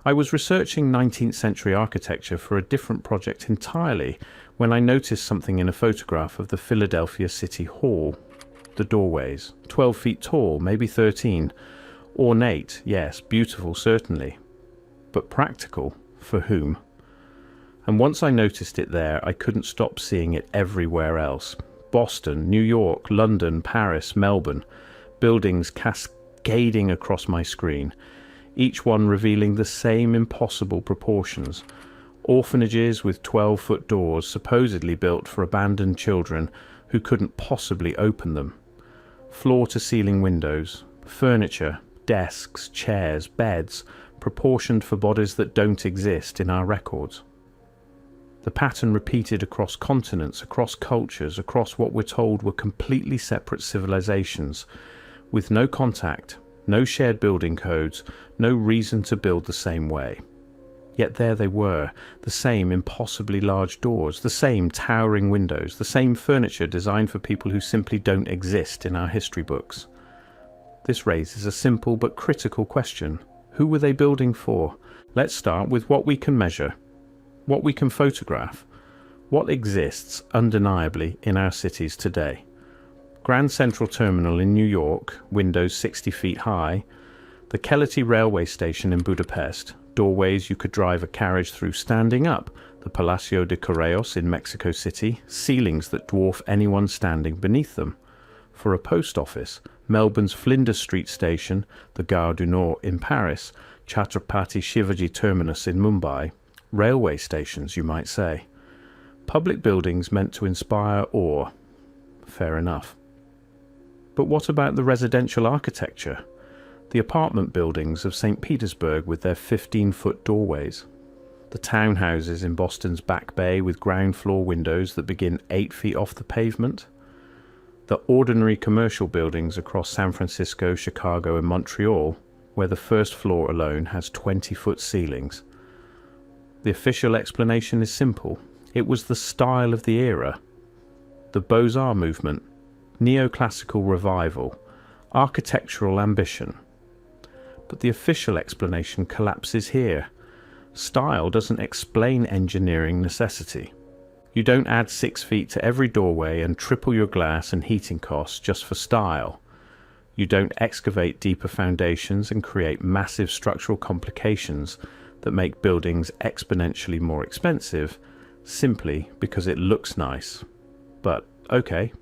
I was researching 19th century architecture for a different project entirely when I noticed something in a photograph of the Philadelphia City Hall. The doorways, 12 feet tall, maybe 13. Ornate, yes, beautiful certainly. But practical, for whom? And once I noticed it there, I couldn't stop seeing it everywhere else. Boston, New York, London, Paris, Melbourne. Buildings cascading across my screen, each one revealing the same impossible proportions. Orphanages with 12-foot doors supposedly built for abandoned children who couldn't possibly open them. Floor-to-ceiling windows, furniture, desks, chairs, beds, proportioned for bodies that don't exist in our records. The pattern repeated across continents, across cultures, across what we're told were completely separate civilizations, with no contact, no shared building codes, no reason to build the same way. Yet there they were, the same impossibly large doors, the same towering windows, the same furniture designed for people who simply don't exist in our history books. This raises a simple but critical question. Who were they building for? Let's start with what we can measure, what we can photograph, what exists undeniably in our cities today. Grand Central Terminal in New York, windows 60 feet high, the Keleti railway station in Budapest, doorways you could drive a carriage through standing up, the Palacio de Correos in Mexico City, ceilings that dwarf anyone standing beneath them. For a post office, Melbourne's Flinders Street station, the Gare du Nord in Paris, Chhatrapati Shivaji Terminus in Mumbai, railway stations you might say. Public buildings meant to inspire awe. Fair enough. But what about the residential architecture? The apartment buildings of St. Petersburg with their 15-foot doorways. The townhouses in Boston's Back Bay with ground floor windows that begin 8 feet off the pavement. The ordinary commercial buildings across San Francisco, Chicago and Montreal, where the first floor alone has 20-foot ceilings. The official explanation is simple. It was the style of the era. The Beaux-Arts movement, neoclassical revival, architectural ambition. But the official explanation collapses here. Style doesn't explain engineering necessity. You don't add 6 feet to every doorway and triple your glass and heating costs just for style. You don't excavate deeper foundations and create massive structural complications that make buildings exponentially more expensive simply because it looks nice. But, okay,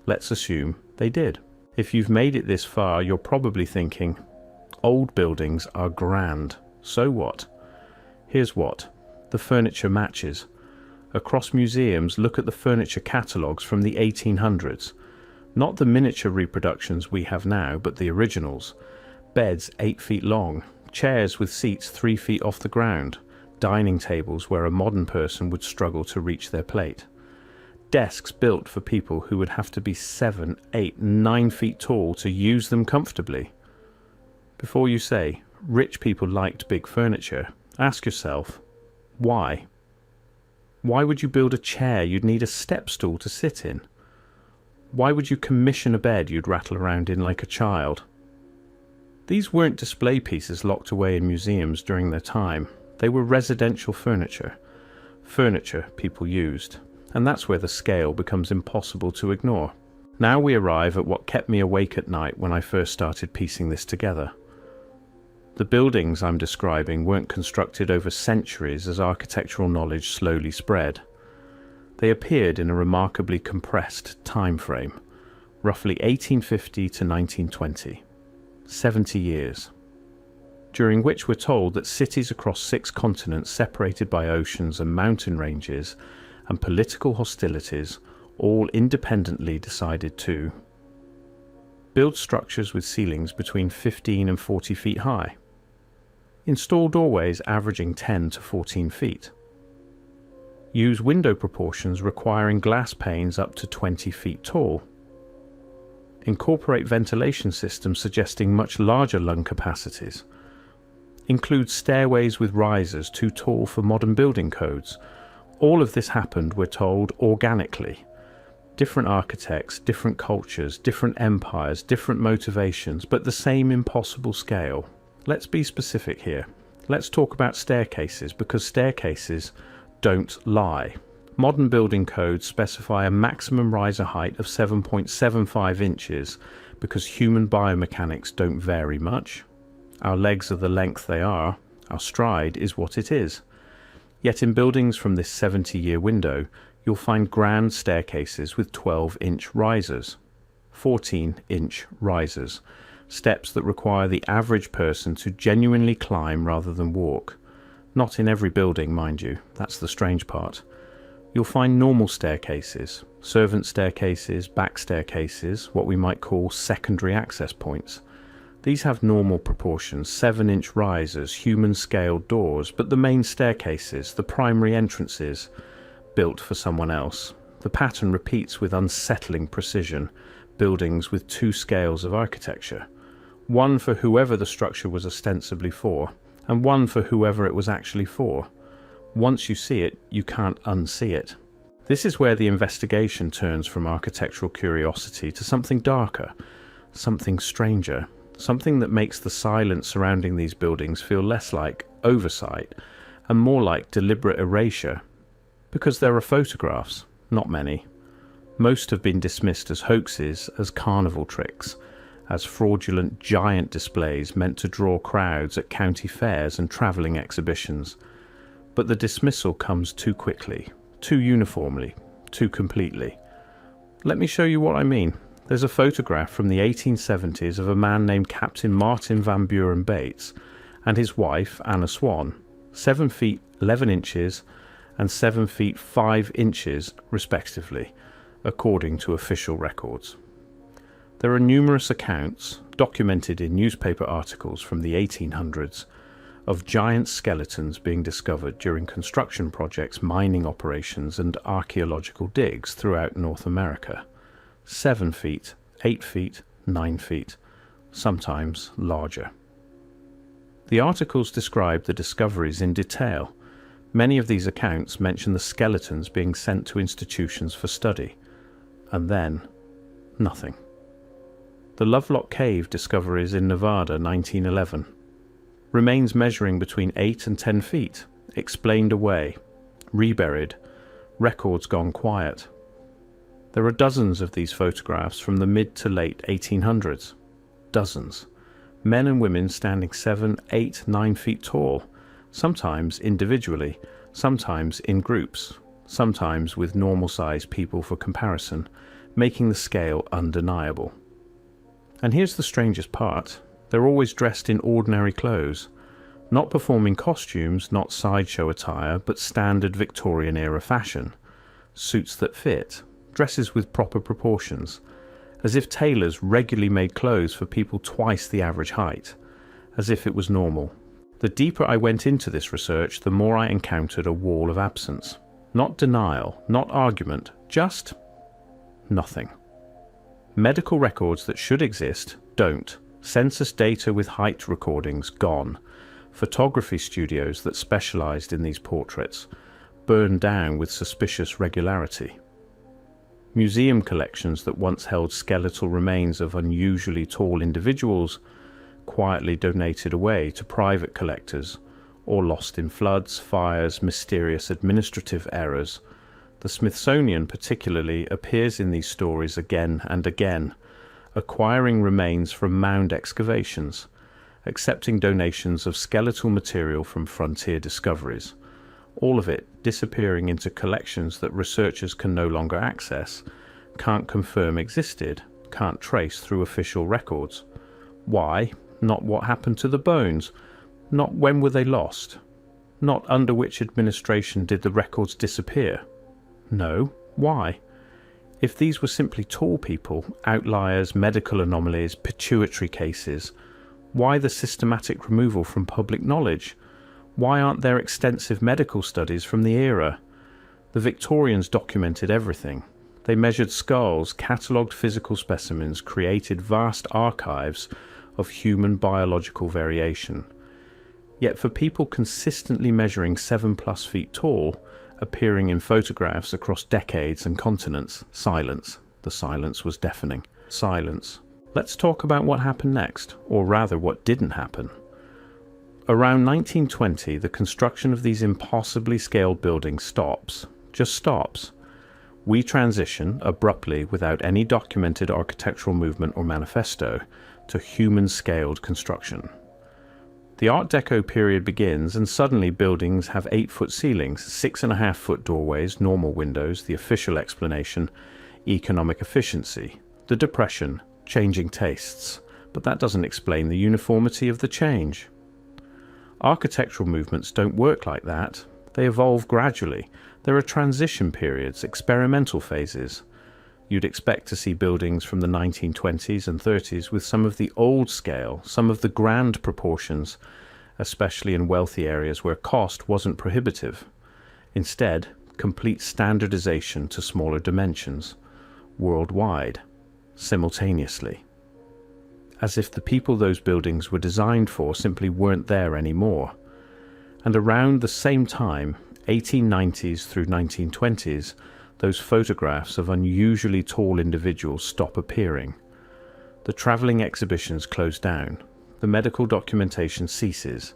let's assume they did. If you've made it this far, you're probably thinking, old buildings are grand, so what? Here's what. The furniture matches. Across museums, look at the furniture catalogues from the 1800s. Not the miniature reproductions we have now, but the originals. Beds 8 feet long, chairs with seats 3 feet off the ground, dining tables where a modern person would struggle to reach their plate. Desks built for people who would have to be 7, 8, 9 feet tall to use them comfortably. Before you say, rich people liked big furniture, ask yourself, why? Why would you build a chair you'd need a step stool to sit in? Why would you commission a bed you'd rattle around in like a child? These weren't display pieces locked away in museums during their time. They were residential furniture. Furniture people used. And that's where the scale becomes impossible to ignore. Now we arrive at what kept me awake at night when I first started piecing this together. The buildings I'm describing weren't constructed over centuries as architectural knowledge slowly spread. They appeared in a remarkably compressed time frame, roughly 1850 to 1920, 70 years, during which we're told that cities across 6 continents separated by oceans and mountain ranges and political hostilities all independently decided to build structures with ceilings between 15 and 40 feet high, install doorways averaging 10 to 14 feet, use window proportions requiring glass panes up to 20 feet tall, incorporate ventilation systems suggesting much larger lung capacities, include stairways with risers too tall for modern building codes. All of this happened, we're told, organically. Different architects, different cultures, different empires, different motivations, but the same impossible scale. Let's be specific here. Let's talk about staircases, because staircases don't lie. Modern building codes specify a maximum riser height of 7.75 inches because human biomechanics don't vary much. Our legs are the length they are, our stride is what it is. Yet in buildings from this 70-year window, you'll find grand staircases with 12-inch risers, 14-inch risers, steps that require the average person to genuinely climb rather than walk. Not in every building, mind you, that's the strange part. You'll find normal staircases, servant staircases, back staircases, what we might call secondary access points. These have normal proportions, 7-inch risers, human-scaled doors, but the main staircases, the primary entrances, built for someone else. The pattern repeats with unsettling precision, buildings with two scales of architecture. One for whoever the structure was ostensibly for, and one for whoever it was actually for. Once you see it, you can't unsee it. This is where the investigation turns from architectural curiosity to something darker, something stranger, something that makes the silence surrounding these buildings feel less like oversight and more like deliberate erasure. Because there are photographs, not many. Most have been dismissed as hoaxes, as carnival tricks, as fraudulent giant displays meant to draw crowds at county fairs and travelling exhibitions. But the dismissal comes too quickly, too uniformly, too completely. Let me show you what I mean. There's a photograph from the 1870s of a man named Captain Martin Van Buren Bates and his wife Anna Swan, 7 feet 11 inches and 7 feet 5 inches respectively, according to official records. There are numerous accounts, documented in newspaper articles from the 1800s, of giant skeletons being discovered during construction projects, mining operations and archaeological digs throughout North America. 7 feet, 8 feet, 9 feet, sometimes larger. The articles describe the discoveries in detail. Many of these accounts mention the skeletons being sent to institutions for study. And then, nothing. The Lovelock Cave discoveries in Nevada, 1911. Remains measuring between 8 and 10 feet, explained away, reburied, records gone quiet. There are dozens of these photographs from the mid to late 1800s. Dozens. Men and women standing 7, 8, 9 feet tall, sometimes individually, sometimes in groups, sometimes with normal-sized people for comparison, making the scale undeniable. And here's the strangest part. They're always dressed in ordinary clothes, not performing costumes, not sideshow attire, but standard Victorian-era fashion. Suits that fit, dresses with proper proportions, as if tailors regularly made clothes for people twice the average height, as if it was normal. The deeper I went into this research, the more I encountered a wall of absence. Not denial, not argument, just nothing. Medical records that should exist don't. Census data with height recordings gone. Photography studios that specialized in these portraits burned down with suspicious regularity. Museum collections that once held skeletal remains of unusually tall individuals quietly donated away to private collectors or lost in floods, fires, mysterious administrative errors. The Smithsonian particularly appears in these stories again and again, acquiring remains from mound excavations, accepting donations of skeletal material from frontier discoveries, all of it disappearing into collections that researchers can no longer access, can't confirm existed, can't trace through official records. Why? Not what happened to the bones, not when were they lost, not under which administration did the records disappear. No, why? If these were simply tall people, outliers, medical anomalies, pituitary cases, why the systematic removal from public knowledge? Why aren't there extensive medical studies from the era? The Victorians documented everything. They measured skulls, catalogued physical specimens, created vast archives of human biological variation. Yet for people consistently measuring 7+ feet tall, appearing in photographs across decades and continents, silence. The silence was deafening. Silence. Let's talk about what happened next, or rather what didn't happen. Around 1920, the construction of these impossibly scaled buildings stops. Just stops. We transition, abruptly, without any documented architectural movement or manifesto, to human-scaled construction. The Art Deco period begins, and suddenly buildings have 8-foot ceilings, 6.5-foot doorways, normal windows, the official explanation, economic efficiency. The Depression, changing tastes. But that doesn't explain the uniformity of the change. Architectural movements don't work like that. They evolve gradually. There are transition periods, experimental phases. You'd expect to see buildings from the 1920s and 30s with some of the old scale, some of the grand proportions, especially in wealthy areas where cost wasn't prohibitive. Instead, complete standardization to smaller dimensions, worldwide, simultaneously. As if the people those buildings were designed for simply weren't there anymore. And around the same time, 1890s through 1920s, those photographs of unusually tall individuals stop appearing. The travelling exhibitions close down. The medical documentation ceases.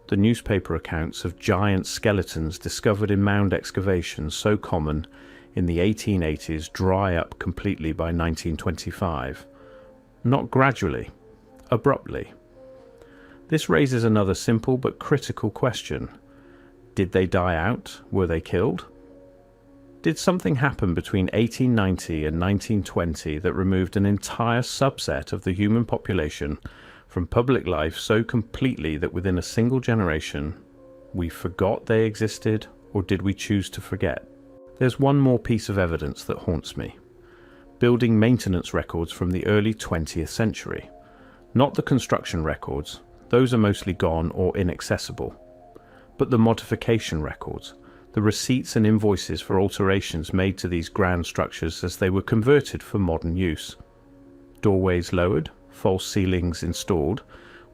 The newspaper accounts of giant skeletons discovered in mound excavations so common in the 1880s dry up completely by 1925. Not gradually, abruptly. This raises another simple but critical question. Did they die out? Were they killed? Did something happen between 1890 and 1920 that removed an entire subset of the human population from public life so completely that within a single generation we forgot they existed, or did we choose to forget? There's one more piece of evidence that haunts me. Building maintenance records from the early 20th century. Not the construction records, those are mostly gone or inaccessible, but the modification records, the receipts and invoices for alterations made to these grand structures as they were converted for modern use. Doorways lowered, false ceilings installed,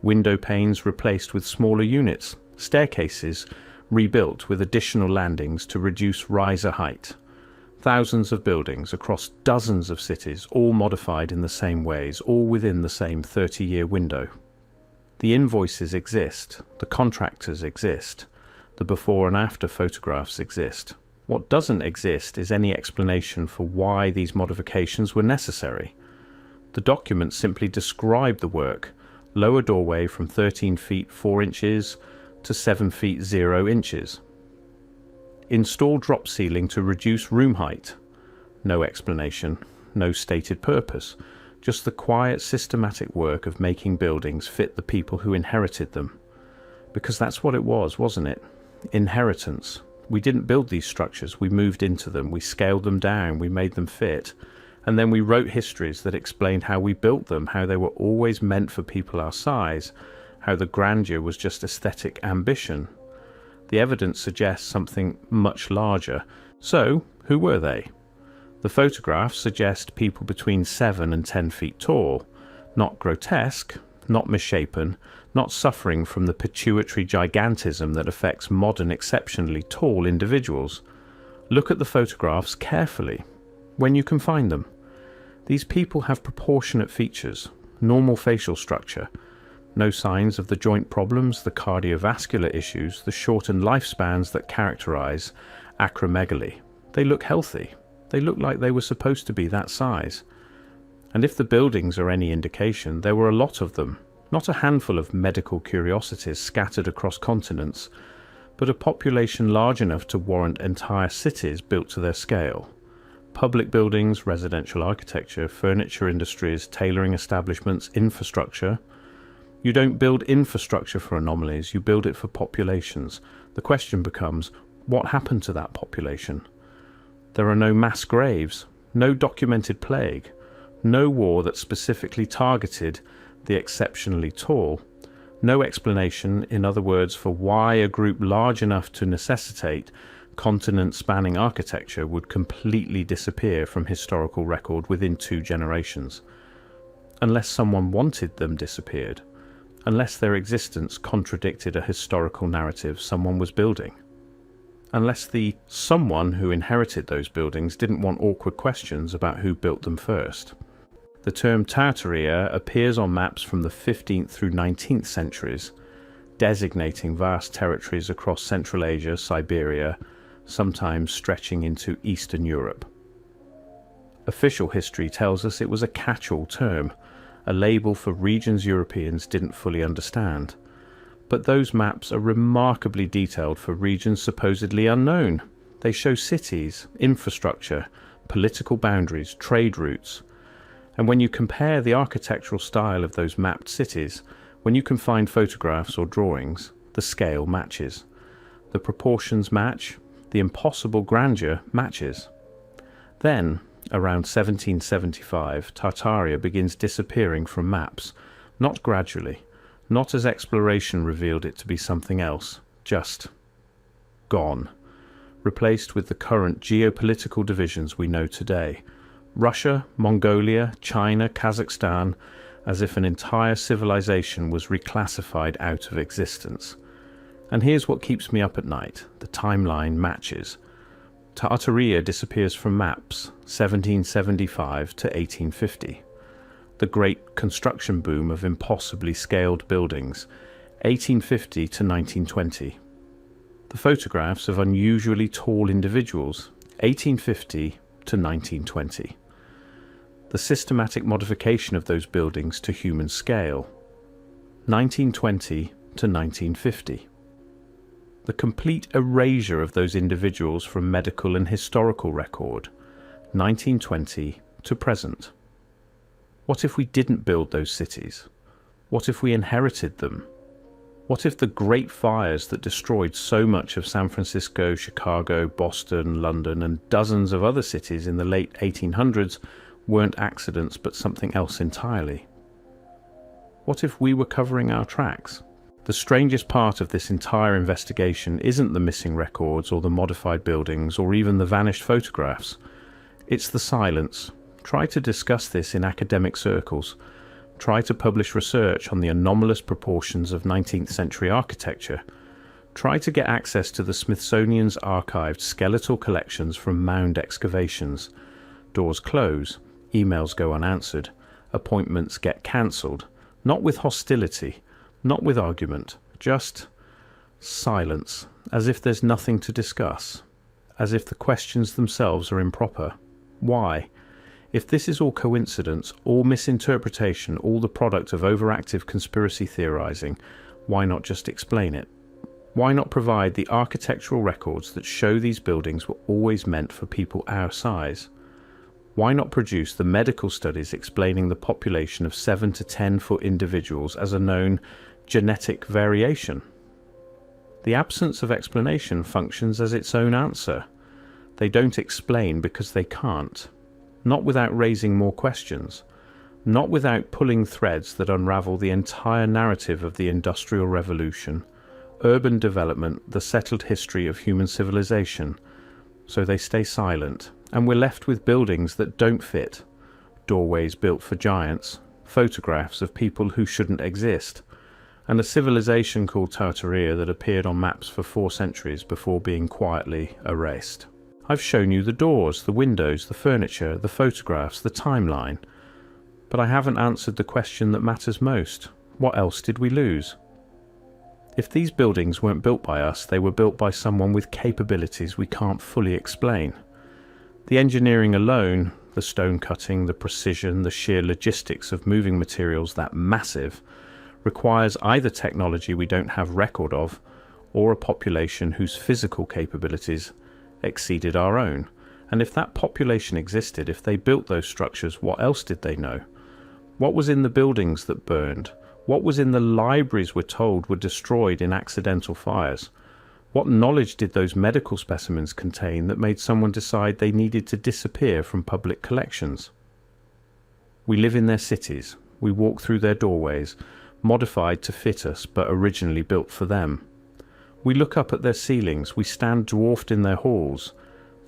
window panes replaced with smaller units, staircases rebuilt with additional landings to reduce riser height. Thousands of buildings across dozens of cities, all modified in the same ways, all within the same 30-year window. The invoices exist, the contractors exist, the before and after photographs exist. What doesn't exist is any explanation for why these modifications were necessary. The documents simply describe the work: lower doorway from 13 feet 4 inches to 7 feet 0 inches. Install drop ceiling to reduce room height. No explanation, no stated purpose, just the quiet, systematic work of making buildings fit the people who inherited them. Because that's what it was, wasn't it? Inheritance. We didn't build these structures, we moved into them, we scaled them down, we made them fit, and then we wrote histories that explained how we built them, how they were always meant for people our size, how the grandeur was just aesthetic ambition. The evidence suggests something much larger. So, who were they? The photographs suggest people between 7 and 10 feet tall, not grotesque, not misshapen, not suffering from the pituitary gigantism that affects modern exceptionally tall individuals. Look at the photographs carefully, when you can find them. These people have proportionate features, normal facial structure, no signs of the joint problems, the cardiovascular issues, the shortened lifespans that characterize acromegaly. They look healthy. They look like they were supposed to be that size. And if the buildings are any indication, there were a lot of them, not a handful of medical curiosities scattered across continents, but a population large enough to warrant entire cities built to their scale. Public buildings, residential architecture, furniture industries, tailoring establishments, infrastructure. You don't build infrastructure for anomalies, you build it for populations. The question becomes, what happened to that population? There are no mass graves, no documented plague, no war that specifically targeted the exceptionally tall, no explanation, in other words, for why a group large enough to necessitate continent-spanning architecture would completely disappear from historical record within 2 generations. Unless someone wanted them disappeared, unless their existence contradicted a historical narrative someone was building. Unless the someone who inherited those buildings didn't want awkward questions about who built them first. The term Tartaria appears on maps from the 15th through 19th centuries. designating vast territories across Central Asia, Siberia, sometimes stretching into Eastern Europe. Official history tells us it was a catch-all term, a label for regions Europeans didn't fully understand. But those maps are remarkably detailed for regions supposedly unknown. They show cities, infrastructure, political boundaries, trade routes. And when you compare the architectural style of those mapped cities, when you can find photographs or drawings, the scale matches. The proportions match, the impossible grandeur matches. Then, around 1775, Tartaria begins disappearing from maps, not gradually, not as exploration revealed it to be something else, just gone, replaced with the current geopolitical divisions we know today. Russia, Mongolia, China, Kazakhstan, as if an entire civilization was reclassified out of existence. And here's what keeps me up at night. The timeline matches. Tartaria disappears from maps, 1775 to 1850. The great construction boom of impossibly scaled buildings, 1850 to 1920. The photographs of unusually tall individuals, 1850 to 1920. The systematic modification of those buildings to human scale, 1920 to 1950. The complete erasure of those individuals from medical and historical record, 1920 to present. What if we didn't build those cities? What if we inherited them? What if the great fires that destroyed so much of San Francisco, Chicago, Boston, London, and dozens of other cities in the late 1800s weren't accidents but something else entirely? What if we were covering our tracks? The strangest part of this entire investigation isn't the missing records or the modified buildings or even the vanished photographs. It's the silence. Try to discuss this in academic circles. Try to publish research on the anomalous proportions of 19th century architecture. Try to get access to the Smithsonian's archived skeletal collections from mound excavations. Doors close, emails go unanswered, appointments get cancelled, not with hostility, not with argument, just silence, as if there's nothing to discuss, as if the questions themselves are improper. Why? If this is all coincidence, all misinterpretation, all the product of overactive conspiracy theorizing, why not just explain it? Why not provide the architectural records that show these buildings were always meant for people our size? Why not produce the medical studies explaining the population of 7 to 10 foot individuals as a known genetic variation? The absence of explanation functions as its own answer. They don't explain because they can't. Not without raising more questions. Not without pulling threads that unravel the entire narrative of the Industrial Revolution, urban development, the settled history of human civilization. So they stay silent, and we're left with buildings that don't fit, doorways built for giants, photographs of people who shouldn't exist, and a civilization called Tartaria that appeared on maps for 4 centuries before being quietly erased. I've shown you the doors, the windows, the furniture, the photographs, the timeline, but I haven't answered the question that matters most. What else did we lose? If these buildings weren't built by us, they were built by someone with capabilities we can't fully explain. The engineering alone, the stone cutting, the precision, the sheer logistics of moving materials that massive, requires either technology we don't have record of, or a population whose physical capabilities exceeded our own. And if that population existed, if they built those structures, what else did they know? What was in the buildings that burned? What was in the libraries we're told were destroyed in accidental fires? What knowledge did those medical specimens contain that made someone decide they needed to disappear from public collections? We live in their cities. We walk through their doorways, modified to fit us but originally built for them. We look up at their ceilings, we stand dwarfed in their halls,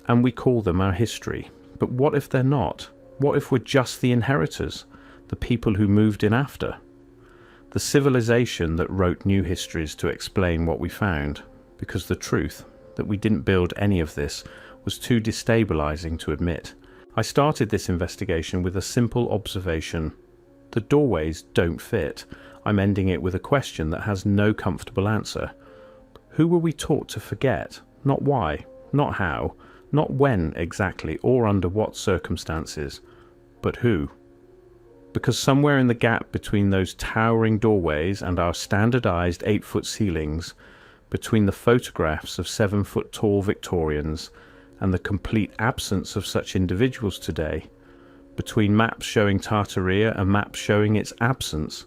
and we call them our history. But what if they're not? What if we're just the inheritors, the people who moved in after? The civilization that wrote new histories to explain what we found, because the truth, that we didn't build any of this, was too destabilizing to admit. I started this investigation with a simple observation. The doorways don't fit. I'm ending it with a question that has no comfortable answer. Who were we taught to forget? Not why, not how, not when exactly, or under what circumstances, but who? Because somewhere in the gap between those towering doorways and our standardized 8-foot ceilings, between the photographs of 7-foot tall Victorians and the complete absence of such individuals today, between maps showing Tartaria and maps showing its absence,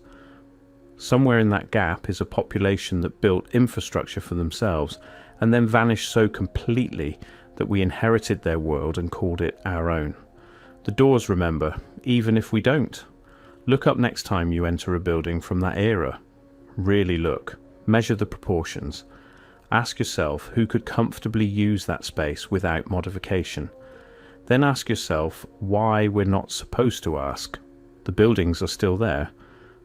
somewhere in that gap is a population that built infrastructure for themselves and then vanished so completely that we inherited their world and called it our own. The doors remember, even if we don't. Look up next time you enter a building from that era. Really look. Measure the proportions. Ask yourself who could comfortably use that space without modification. Then ask yourself why we're not supposed to ask. The buildings are still there.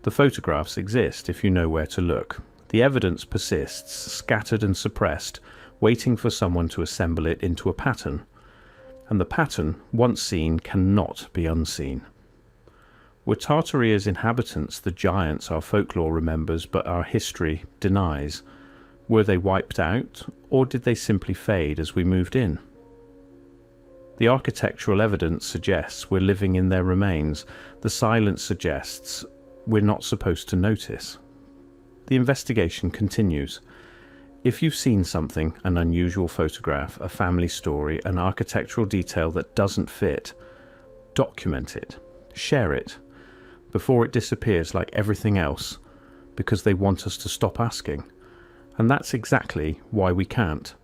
The photographs exist if you know where to look. The evidence persists, scattered and suppressed, waiting for someone to assemble it into a pattern. And the pattern, once seen, cannot be unseen. Were Tartaria's inhabitants the giants our folklore remembers but our history denies? Were they wiped out, or did they simply fade as we moved in? The architectural evidence suggests we're living in their remains. The silence suggests we're not supposed to notice. The investigation continues. If you've seen something, an unusual photograph, a family story, an architectural detail that doesn't fit, document it, share it, before it disappears like everything else, because they want us to stop asking. And that's exactly why we can't.